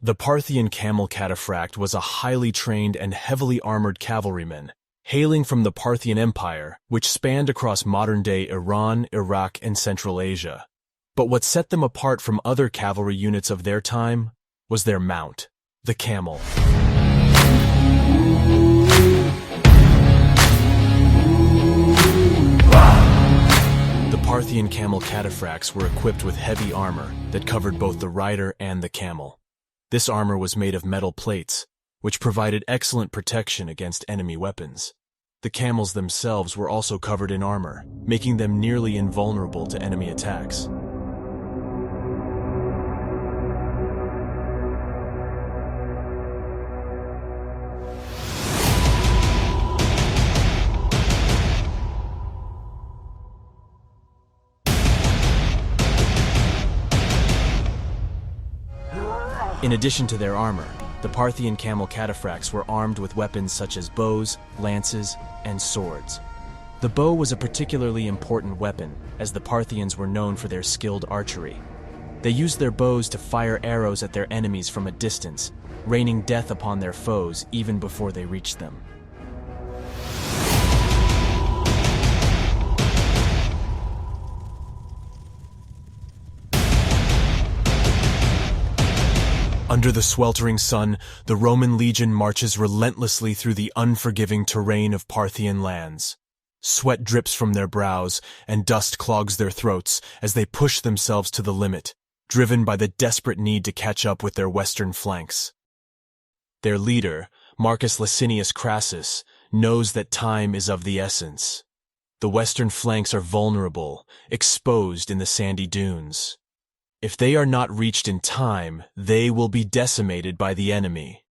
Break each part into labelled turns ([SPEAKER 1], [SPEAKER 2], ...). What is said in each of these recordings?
[SPEAKER 1] The Parthian Camel Cataphract was a highly trained and heavily armored cavalryman, hailing from the Parthian Empire, which spanned across modern-day Iran, Iraq, and Central Asia. But what set them apart from other cavalry units of their time was their mount, the camel. The Parthian Camel Cataphracts were equipped with heavy armor that covered both the rider and the camel. This armor was made of metal plates, which provided excellent protection against enemy weapons. The camels themselves were also covered in armor, making them nearly invulnerable to enemy attacks. In addition to their armor, the Parthian Camel Cataphracts were armed with weapons such as bows, lances, and swords. The bow was a particularly important weapon, as the Parthians were known for their skilled archery. They used their bows to fire arrows at their enemies from a distance, raining death upon their foes even before they reached them. Under the sweltering sun, the Roman legion marches relentlessly through the unforgiving terrain of Parthian lands. Sweat drips from their brows, and dust clogs their throats as they push themselves to the limit, driven by the desperate need to catch up with their western flanks. Their leader, Marcus Licinius Crassus, knows that time is of the essence. The western flanks are vulnerable, exposed in the sandy dunes. If they are not reached in time, they will be decimated by the enemy.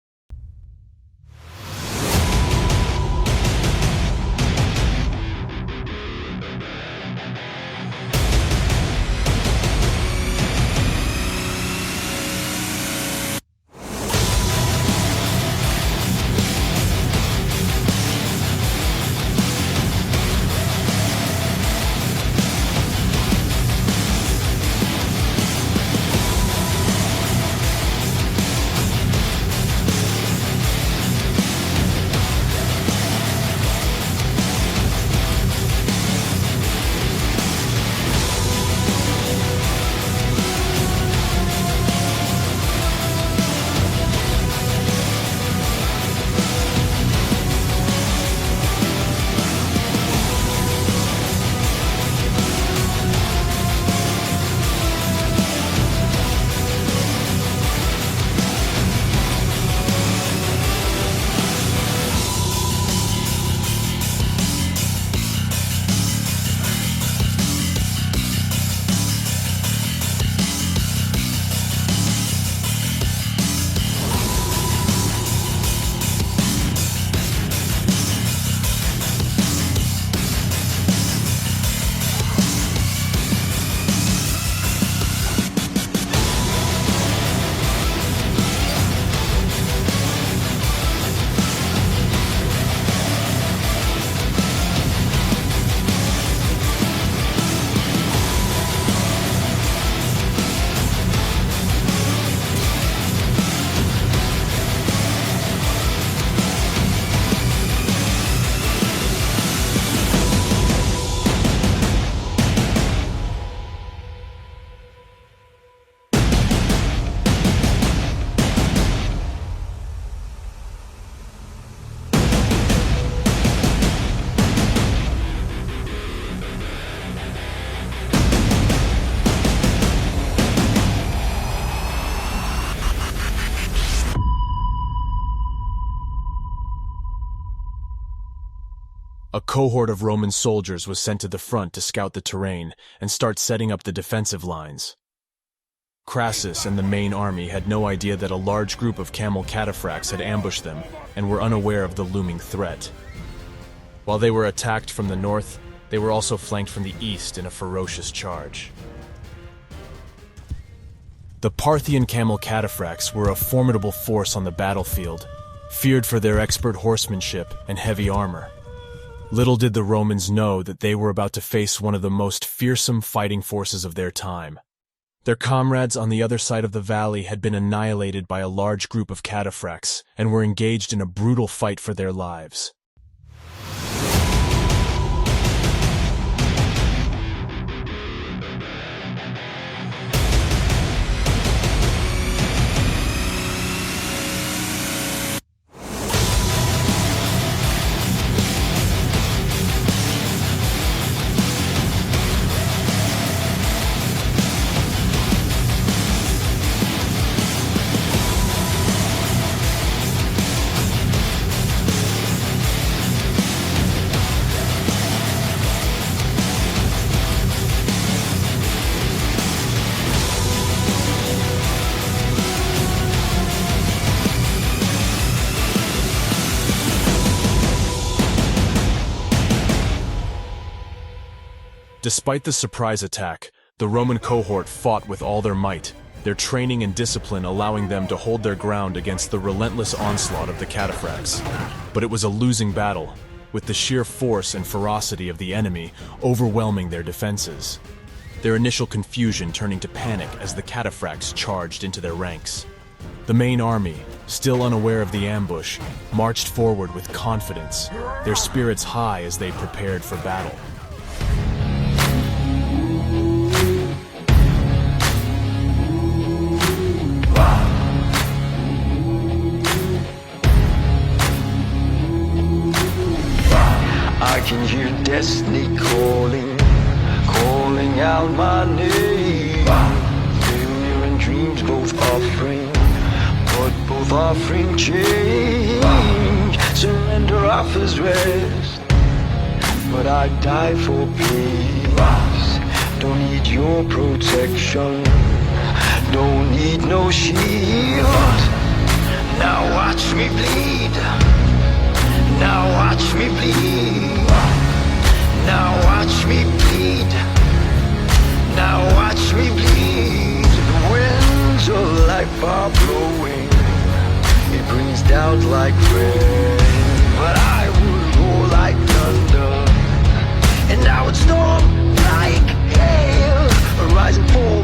[SPEAKER 1] A cohort of Roman soldiers was sent to the front to scout the terrain and start setting up the defensive lines. Crassus and the main army had no idea that a large group of camel cataphracts had ambushed them and were unaware of the looming threat. While they were attacked from the north, they were also flanked from the east in a ferocious charge. The Parthian Camel Cataphracts were a formidable force on the battlefield, feared for their expert horsemanship and heavy armor. Little did the Romans know that they were about to face one of the most fearsome fighting forces of their time. Their comrades on the other side of the valley had been annihilated by a large group of cataphracts and were engaged in a brutal fight for their lives. Despite the surprise attack, the Roman cohort fought with all their might, their training and discipline allowing them to hold their ground against the relentless onslaught of the cataphracts. But it was a losing battle, with the sheer force and ferocity of the enemy overwhelming their defenses. Their initial confusion turning to panic as the cataphracts charged into their ranks. The main army, still unaware of the ambush, marched forward with confidence, their spirits high as they prepared for battle.
[SPEAKER 2] I can hear destiny calling out my name. Failure and dreams both offering, but both offering change. Surrender offers rest, but I die for peace. Don't need your protection, don't need no shield. Now watch me bleed. Now watch me bleed. Now watch me bleed. Now watch me bleed. The winds of life are blowing, it brings doubt like rain. But I would roar like thunder, and I would storm like hail, a rising force.